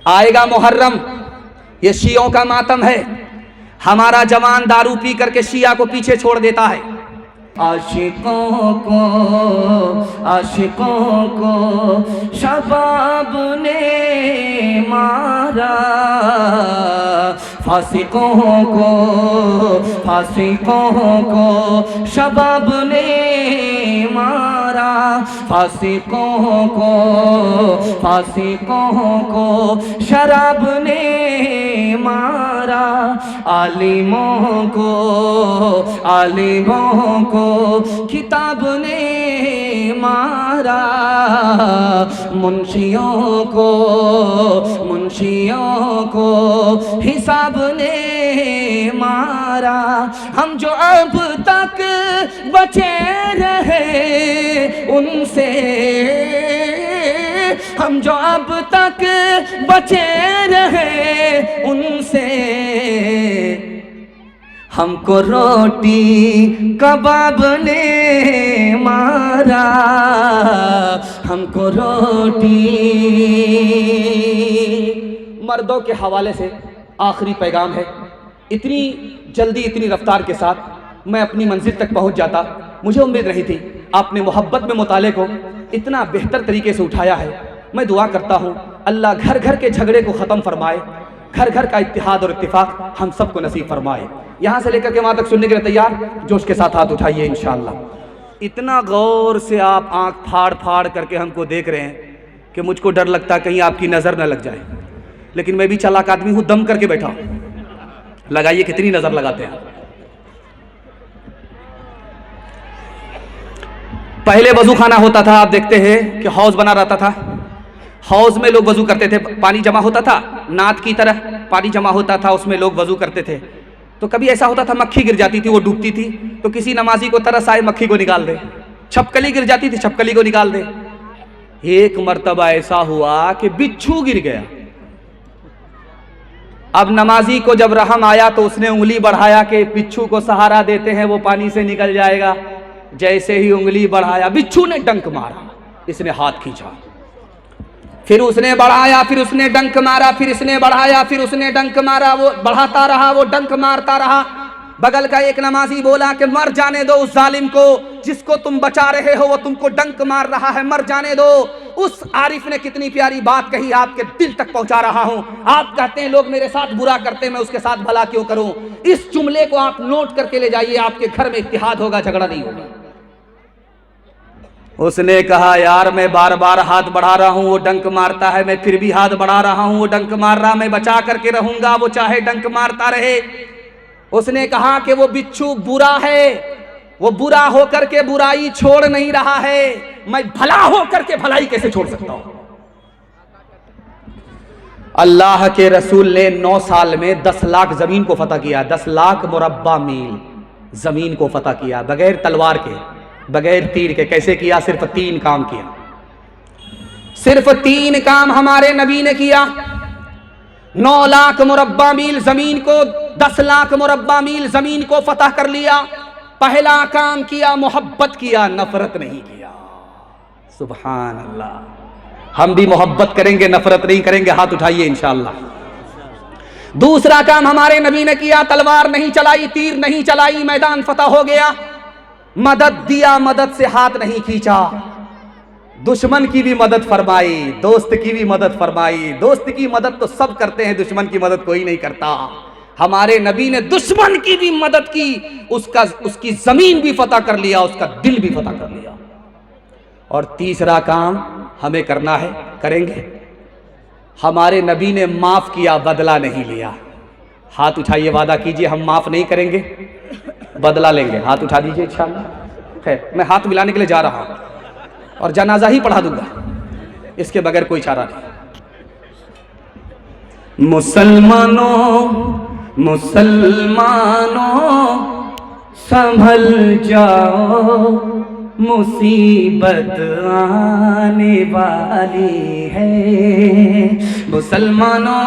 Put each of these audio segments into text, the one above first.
आएगा मुहर्रम, ये शियों का मातम है। हमारा जवान दारू पी करके शिया को पीछे छोड़ देता है। आशिकों को शबाब ने मारा, फासिकों को शबाब ने मारा, फासिकों को शराब ने मारा, आलिमों को किताब ने मारा, मुंशियों को हिसाब ने मारा। हम जो अब तक बचे रहे उनसे, हम जो अब तक बचे रहे उनसे, हमको रोटी कबाब ने मारा, हमको रोटी। मर्दों के हवाले से आखिरी पैगाम है, इतनी जल्दी इतनी रफ्तार के साथ मैं अपनी मंजिल तक पहुंच जाता, मुझे उम्मीद नहीं थी। आपने मोहब्बत में मुताले को इतना बेहतर तरीके से उठाया है। मैं दुआ करता हूँ अल्लाह घर घर के झगड़े को ख़त्म फरमाए, घर घर का इत्तिहाद और इत्तिफाक हम सबको नसीब फरमाए। यहाँ से लेकर के वहाँ तक सुनने के लिए तैयार? जोश के साथ हाथ उठाइए इंशाअल्लाह। इतना गौर से आप आँख फाड़ फाड़ करके हमको देख रहे हैं कि मुझको डर लगता कहीं आपकी नज़र न लग जाए, लेकिन मैं भी चालाक आदमी हूँ, दम करके बैठा हूँ। लगाइए कितनी नज़र लगाते हैं। पहले वजू खाना होता था, आप देखते हैं कि हौज बना रहता था, हौज में लोग वजू करते थे, पानी जमा होता था, नाद की तरह पानी जमा होता था, उसमें लोग वजू करते थे। तो कभी ऐसा होता था मक्खी गिर जाती थी, वो डूबती थी, तो किसी नमाजी को तरस आए मक्खी को निकाल दे। छपकली गिर जाती थी, छपकली को निकाल दे। एक मर्तबा ऐसा हुआ कि बिच्छू गिर गया। अब नमाजी को जब रहम आया तो उसने उंगली बढ़ाया कि बिच्छू को सहारा देते हैं, वो पानी से निकल जाएगा। जैसे ही उंगली बढ़ाया, बिच्छू ने डंक मारा, इसने हाथ खींचा, फिर उसने बढ़ाया, फिर उसने डंक मारा, फिर इसने बढ़ाया, फिर उसने डंक मारा, वो बढ़ाता रहा, वो डंक मारता रहा। बगल का एक नमाजी बोला कि मर जाने दो उस जालिम को, जिसको तुम बचा रहे हो वो तुमको डंक मार रहा है, मर जाने दो। उस आरिफ ने कितनी प्यारी बात कही, आपके दिल तक पहुंचा रहा हूं। आप कहते हैं लोग मेरे साथ बुरा करते, मैं उसके साथ भला क्यों करूं। इस जुमले को आप नोट करके ले जाइए, आपके घर में इत्तिहाद होगा, झगड़ा नहीं होगा। उसने कहा यार मैं बार बार हाथ बढ़ा रहा हूं, वो डंक मारता है, मैं फिर भी हाथ बढ़ा रहा हूं, वो डंक मार रहा, मैं बचा करके रहूंगा, वो चाहे डंक मारता रहे। उसने कहा कि वो बिच्छू बुरा है, वो बुरा होकर के बुराई छोड़ नहीं रहा है, मैं भला होकर के भलाई कैसे छोड़ सकता हूं। अल्लाह के रसूल ने 9 साल में 10 लाख जमीन को फतह किया, 10 लाख मुरब्बा मील जमीन को फतह किया, बगैर तलवार के, बगैर तीर के। कैसे किया? सिर्फ 3 काम किया, सिर्फ 3 काम हमारे नबी ने किया। 9 लाख मुरब्बा मील जमीन को, 10 लाख मुरब्बा मील जमीन को फतह कर लिया। पहला काम किया, मोहब्बत किया, नफरत नहीं किया। सुभान अल्लाह। हम भी मोहब्बत करेंगे, नफरत नहीं करेंगे, हाथ उठाइए इंशाअल्लाह। दूसरा काम हमारे नबी ने किया, तलवार नहीं चलाई, तीर नहीं चलाई, मैदान फतह हो गया। मदद दिया, मदद से हाथ नहीं खींचा, दुश्मन की भी मदद फरमाई, दोस्त की भी मदद फरमाई। दोस्त की मदद तो सब करते हैं, दुश्मन की मदद कोई नहीं करता। हमारे नबी ने दुश्मन की भी मदद की, उसकी जमीन भी फतह कर लिया, उसका दिल भी फतह कर लिया। और तीसरा काम हमें करना है, करेंगे। हमारे नबी ने माफ किया, बदला नहीं लिया। हाथ उठाइए, वादा कीजिए हम माफ नहीं करेंगे, बदला लेंगे। हाथ उठा दीजिए इंशाअल्लाह। खैर मैं हाथ मिलाने के लिए जा रहा हूं और जनाजा ही पढ़ा दूंगा, इसके बगैर कोई चारा नहीं। मुसलमानों संभल जाओ, मुसीबत आने वाली है। मुसलमानों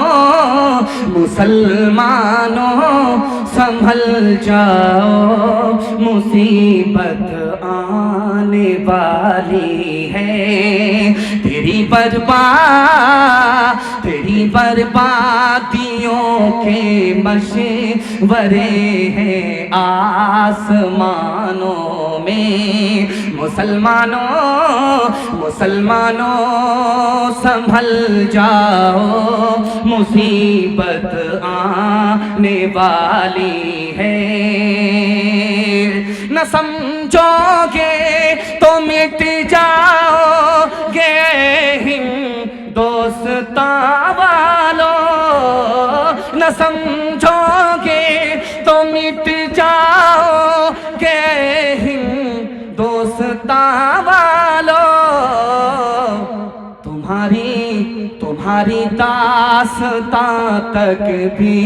संभल जाओ, मुसीबत आने वाली है। तेरी तेरी बर्बादियों के मशवरे हैं आसमानों में। मुसलमानों संभल जाओ, मुसीबत आने वाली है। न समझोगे तो मिट जाओगे हिंदुस्तां वालों, न समझोगे तो मिट जाओगे हिंदुस्तां वालों। तुम्हारी दास्तां तक भी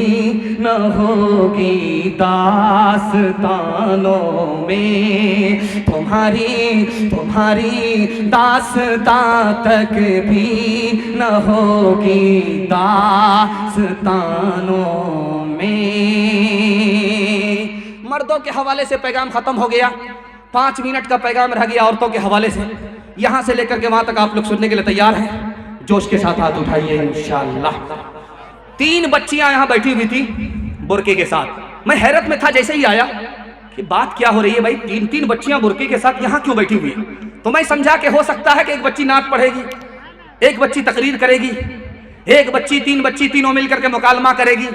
न होगी दास्तानों में। तुम्हारी दास्तां तक भी न होगी दास्तानों में। मर्दों के हवाले से पैगाम खत्म हो गया, 5 मिनट का पैगाम रह गया औरतों के हवाले से। यहां से लेकर के वहां तक आप लोग सुनने के लिए तैयार हैं? जोश के साथ हाथ उठाइए इंशाअल्लाह। 3 बच्चियां यहां बैठी हुई थी बुर्के के साथ। मैं हैरत में था जैसे ही आया कि बात क्या हो रही है भाई, 3 बच्चियां बुर्के के साथ यहां क्यों बैठी हुई है। तो मैं समझा कि हो सकता है कि एक बच्ची नात पढ़ेगी, एक बच्ची तकरीर करेगी, एक बच्ची 3 बच्ची तीनों मिलकर के मुकालमा करेगी,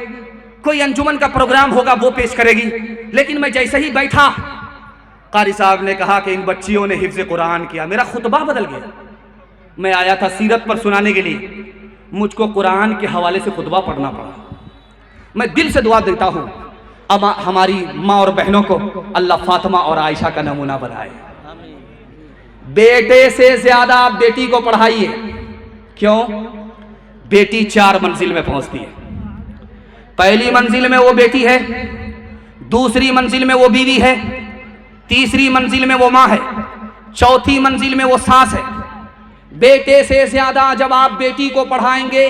कोई अंजुमन का प्रोग्राम होगा वो पेश करेगी। लेकिन मैं जैसे ही बैठा, कारी साहब ने कहा कि इन बच्चियों ने हिफ्ज़ कुरान किया। मेरा खुतबा बदल गया। मैं आया था सीरत पर सुनाने के लिए, मुझको कुरान के हवाले से खुतबा पढ़ना पड़ा। मैं दिल से दुआ देता हूँ अब हमारी माँ और बहनों को अल्लाह फातिमा और आयशा का नमूना बनाए। बेटे से ज्यादा आप बेटी को पढ़ाइए। क्यों? बेटी 4 मंजिल में पहुंचती है। पहली मंजिल में वो बेटी है, दूसरी मंजिल में वो बीवी है, तीसरी मंजिल में वो माँ है, चौथी मंजिल में वो सास है। बेटे से ज्यादा जब आप बेटी को पढ़ाएंगे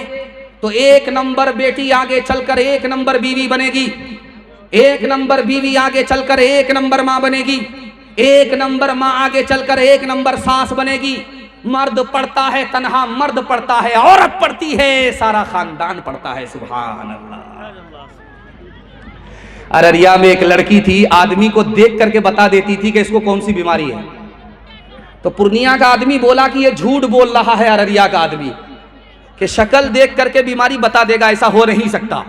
तो 1 नंबर बेटी आगे चलकर 1 नंबर बीवी बनेगी, 1 नंबर बीवी आगे चलकर 1 नंबर माँ बनेगी, 1 नंबर माँ आगे चलकर 1 नंबर सास बनेगी। मर्द पढ़ता है तन्हा मर्द पढ़ता है, औरत पढ़ती है सारा खानदान पढ़ता है। सुभान अल्लाह। अररिया में एक लड़की थी, आदमी को देख करके बता देती थी कि इसको कौन सी बीमारी है। तो पूर्णिया का आदमी बोला कि ये झूठ बोल रहा है अररिया का आदमी कि शक्ल देख करके बीमारी बता देगा, ऐसा हो नहीं सकता।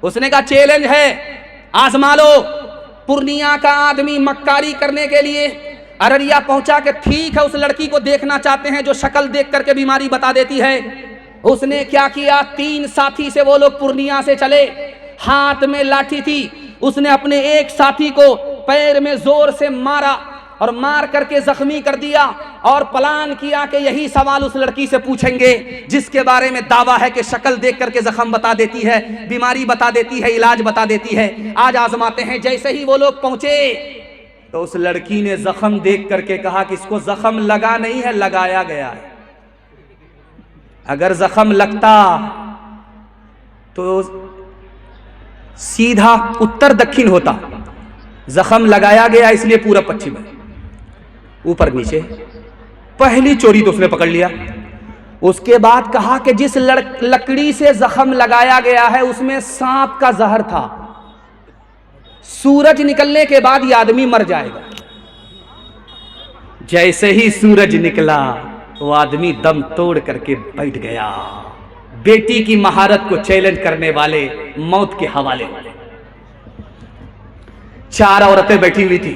उसने कहा चैलेंज है, आजमा लो। पूर्णिया का आदमी मक्कारी करने के लिए अररिया पहुंचा कि ठीक है उस लड़की को देखना चाहते हैं जो शक्ल देख करके बीमारी बता देती है। उसने क्या किया, 3 साथी से वो लोग पूर्णिया से चले, हाथ में लाठी थी। उसने अपने एक साथी को पैर में जोर से मारा और मार करके जख्मी कर दिया और प्लान किया कि यही सवाल उस लड़की से पूछेंगे जिसके बारे में दावा है कि शक्ल देख करके जख्म बता देती है, बीमारी बता देती है, इलाज बता देती है। आज आजमाते हैं। जैसे ही वो लोग पहुंचे तो उस लड़की ने जख्म देख करके कहा कि इसको जख्म लगा नहीं है, लगाया गया है। अगर जख्म लगता तो सीधा उत्तर दक्षिण होता, जख्म लगाया गया इसलिए पूरा पश्चिम है, ऊपर नीचे। पहली चोरी तो उसने पकड़ लिया। उसके बाद कहा कि जिस लकड़ी से जख्म लगाया गया है उसमें सांप का जहर था, सूरज निकलने के बाद ये आदमी मर जाएगा। जैसे ही सूरज निकला वो आदमी दम तोड़ करके बैठ गया। बेटी की महारत को चैलेंज करने वाले मौत के हवाले वाले। 4 औरतें बैठी हुई थी।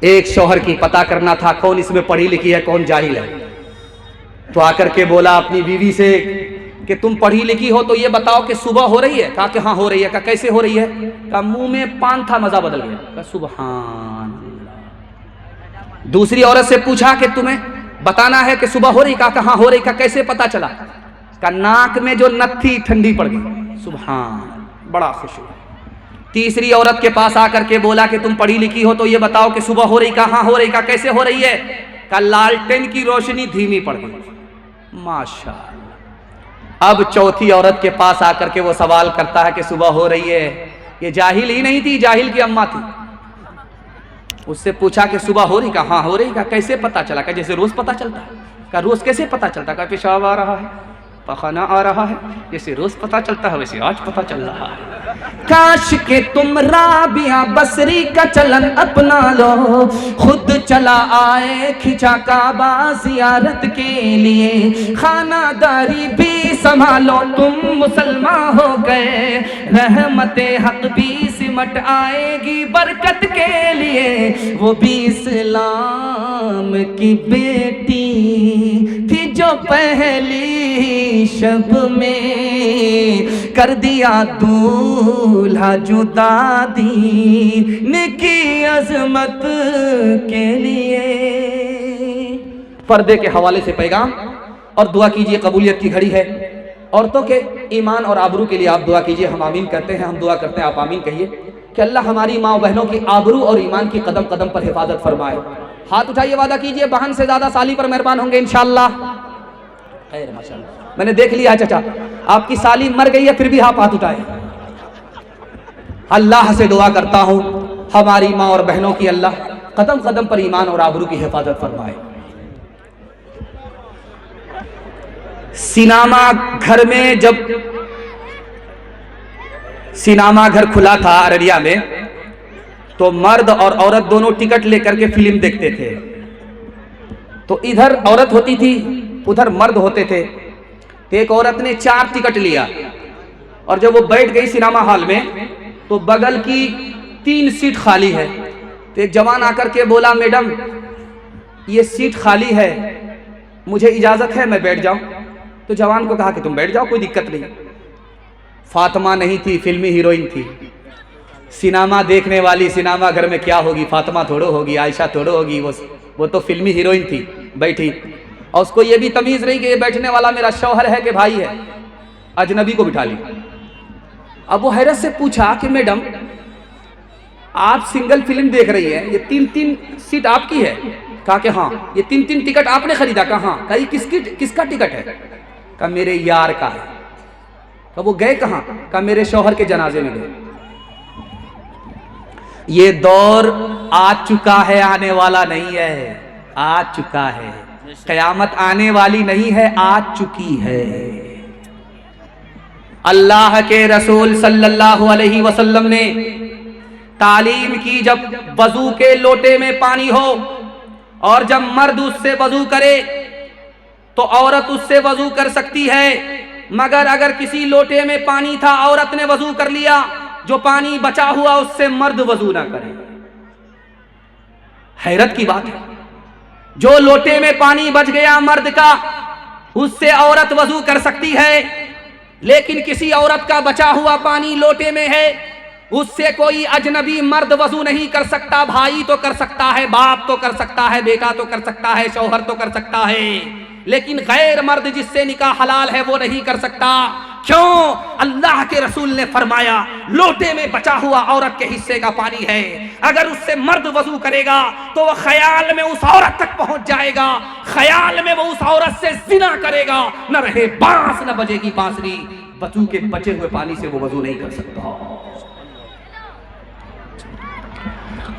एक शौहर की पता करना था कौन इसमें पढ़ी लिखी है कौन जाहिल है। तो आकर के बोला अपनी बीवी से कि तुम पढ़ी लिखी हो तो ये बताओ कि सुबह हो रही है। कहा कि हाँ हो रही है। कहा कैसे हो रही है? कहा मुंह में पान था मजा बदल गया। कहा सुभान अल्लाह। दूसरी औरत से पूछा कि तुम्हें बताना है कि सुबह हो रही? कहा हाँ हो रही। कहा कैसे पता चला? कहा नाक में जो नथ थी ठंडी पड़ गई। सुभान, बड़ा खुश हुआ। तीसरी औरत के पास आकर के बोला कि तुम पढ़ी लिखी हो तो ये बताओ कि सुबह हो रही? कहा हाँ हो रही। कहा कैसे हो रही है? कहा लालटेन की रोशनी धीमी पड़ गई। माशाअल्लाह। अब चौथी औरत के पास आकर के वो सवाल करता है कि सुबह हो रही है। ये जाहिल ही नहीं थी, जाहिल की अम्मा थी। उससे पूछा कि सुबह हो रही? कहा हाँ हो रही। कहा कैसे पता चला? कहा जैसे रोज पता चलता है। का रोज कैसे पता चलता? का पेशाब आ रहा है, पखाना आ रहा है, जैसे रोज पता चलता है वैसे आज पता चल रहा है। काश के तुम राबिया बसरी का चलन अपना लो, खुद चला आए खिंचा काबा जियारत के लिए, खानादारी भी संभालो तुम मुसलमान हो गए, रहमते हक भी सिमट आएगी बरकत के लिए। वो भी इस्लाम की बेटी थी जो पहली शब में कर दिया दूल्हा जुदा दीन की अजमत के लिए। पर्दे के हवाले से पैगाम और दुआ कीजिए, कबूलियत की घड़ी है। औरतों के ईमान और आबरू के लिए आप दुआ कीजिए। हम आमीन करते हैं, हम दुआ करते हैं, आप आमीन कहिए कि अल्लाह हमारी माँ बहनों की आबरू और ईमान की कदम कदम पर हिफाजत फरमाए। हाथ उठाइए, वादा कीजिए बहन से ज्यादा साली पर मेहरबान होंगे इंशाअल्लाह। खैर माशाअल्लाह, मैंने देख लिया चाचा, आपकी साली मर गई है फिर भी आप हाथ उठाए। अल्लाह से दुआ करता हूँ हमारी माँ और बहनों की अल्लाह कदम कदम पर ईमान और आबरू की हिफाजत फरमाए। सिनेमा घर में जब सिनेमा घर खुला था अररिया में, तो मर्द और औरत दोनों टिकट लेकर के फिल्म देखते थे। तो इधर औरत होती थी, उधर मर्द होते थे। तो एक औरत ने 4 टिकट लिया और जब वो बैठ गई सिनेमा हॉल में तो बगल की 3 सीट खाली है। तो एक जवान आकर के बोला, मैडम ये सीट खाली है, मुझे इजाजत है मैं बैठ जाऊं? तो जवान को कहा कि तुम बैठ जाओ, कोई दिक्कत नहीं। फातिमा नहीं थी, फिल्मी हीरोइन थी। सिनेमा देखने वाली सिनेमा घर में क्या होगी, फातिमा थोड़ो होगी, आयशा थोड़ो होगी, वो तो फिल्मी हीरोइन थी, बैठी। और उसको ये भी तमीज नहीं कि ये बैठने वाला मेरा शौहर है कि भाई है, अजनबी को बिठा ली। अब वो हैरत से पूछा कि मैडम आप सिंगल फिल्म देख रही है, ये 3-3 सीट आपकी है? कहा कि हाँ। ये 3-3 टिकट आपने खरीदा? कहा हाँ। कहा ये किसका टिकट है? कहा मेरे यार का है। कहा वो गए कहाँ? कहा मेरे शौहर के जनाजे में गए। ये दौर आ चुका है, आने वाला नहीं है, आ चुका है। कयामत आने वाली नहीं है, आ चुकी है। अल्लाह के रसूल सल्लल्लाहु अलैहि वसल्लम ने तालीम की, जब वजू के लोटे में पानी हो और जब मर्द उससे वजू करे तो औरत उससे वजू कर सकती है, मगर अगर किसी लोटे में पानी था, औरत ने वजू कर लिया, जो पानी बचा हुआ उससे मर्द वजू ना करे। हैरत की बात है, जो लोटे में पानी बच गया मर्द का, उससे औरत वजू कर सकती है, लेकिन किसी औरत का बचा हुआ पानी लोटे में है, उससे कोई अजनबी मर्द वजू नहीं कर सकता। भाई तो कर सकता है, बाप तो कर सकता है, बेटा तो कर सकता है, शौहर तो कर सकता है, लेकिन गैर मर्द जिससे निकाह हलाल है वो नहीं कर सकता। क्यों? अल्लाह के रसूल ने फरमाया लोटे में बचा हुआ औरत के हिस्से का पानी है, अगर उससे मर्द वजू करेगा तो वह ख्याल में उस औरत तक पहुंच जाएगा, ख्याल में वो उस औरत से जिना करेगा, न रहे बांस न बजेगी बांसुरी, वजू के बचे हुए पानी से वो वजू नहीं कर सकता।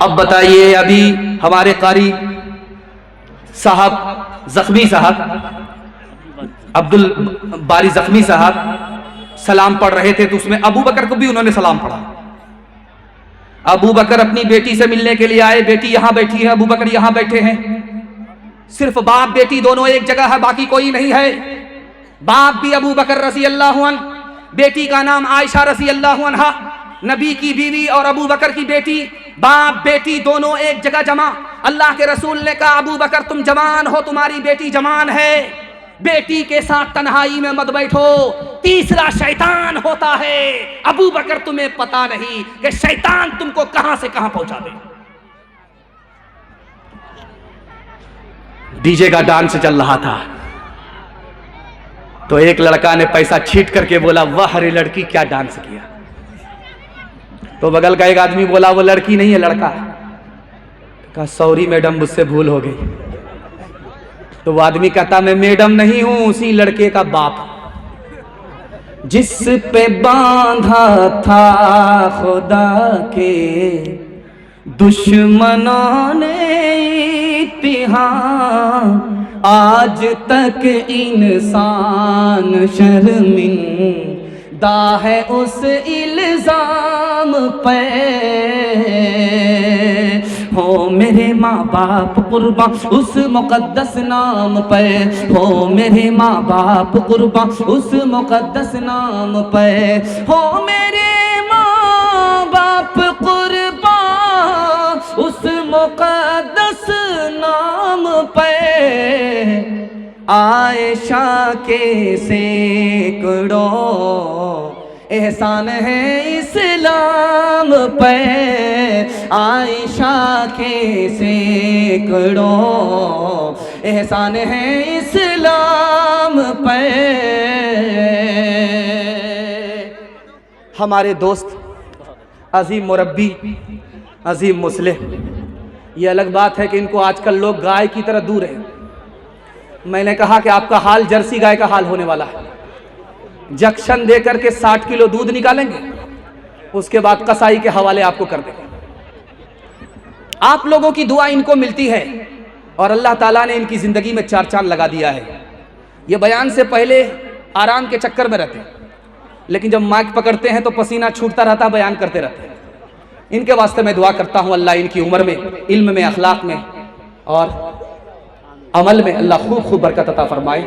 अब बताइए, अभी हमारे कारी साहब जख्मी साहब, अब्दुल बारी जख्मी साहब सलाम पढ़ रहे थे, तो उसमें अबू बकर को भी उन्होंने सलाम पढ़ा। अबू बकर अपनी बेटी से मिलने के लिए आए, बेटी यहां बैठी है, अबू बकर यहां बैठे हैं, सिर्फ बाप बेटी दोनों एक जगह है, बाकी कोई नहीं है। बाप भी अबू बकर रज़ी अल्लाहु अन्हु, बेटी का नाम आयशा रज़ी अल्लाहु अन्हा, नबी की बीवी और अबू बकर की बेटी, बाप बेटी दोनों एक जगह जमा। अल्लाह के रसूल ने कहा अबू बकर तुम जवान हो, तुम्हारी बेटी जवान है, बेटी के साथ तन्हाई में मत बैठो, तीसरा शैतान होता है। अबू बकर तुम्हें पता नहीं कि शैतान तुमको कहां से कहां पहुंचा दे। डीजे का डांस चल रहा था, तो एक लड़का ने पैसा छीट करके बोला वाह रे लड़की क्या डांस किया। तो बगल का एक आदमी बोला वो लड़की नहीं है लड़का। कहा सॉरी मैडम मुझसे भूल हो गई। तो वो आदमी कहता मैं मैडम नहीं हूं, उसी लड़के का बाप, जिस पे बांधा था खुदा के दुश्मनों ने इत्तिहाद, आज तक इंसान शर्मिंदा है उस इल्जाम पे। हो मेरे माँ बाप कुर्बान उस मुकद्दस नाम पे, हो मेरे माँ बाप कुर्बान उस मुकद्दस नाम पे, हो मेरे माँ बाप कुर्बान उस मुकद्दस नाम पे। आयशा के सैकड़ों एहसान है इस्लाम पे, आयशा के सैकड़ों एहसान है इस्लाम पे। हमारे दोस्त अजीम मुरब्बी, अजीम मुस्लिह, ये अलग बात है कि इनको आजकल लोग गाय की तरह दूर हैं। मैंने कहा कि आपका हाल जर्सी गाय का हाल होने वाला है। जक्शन दे करके 60 किलो दूध निकालेंगे, उसके बाद कसाई के हवाले आपको कर देंगे। आप लोगों की दुआ इनको मिलती है और अल्लाह ताला ने इनकी ज़िंदगी में चार चांद लगा दिया है। ये बयान से पहले आराम के चक्कर में रहते हैं, लेकिन जब माइक पकड़ते हैं तो पसीना छूटता रहता, बयान करते रहते हैं। इनके वास्ते मैं दुआ करता हूँ अल्लाह इनकी उम्र में, इल्म में, अखलाक में और अमल में अल्लाह खूब खूब बरकत अता फरमाए।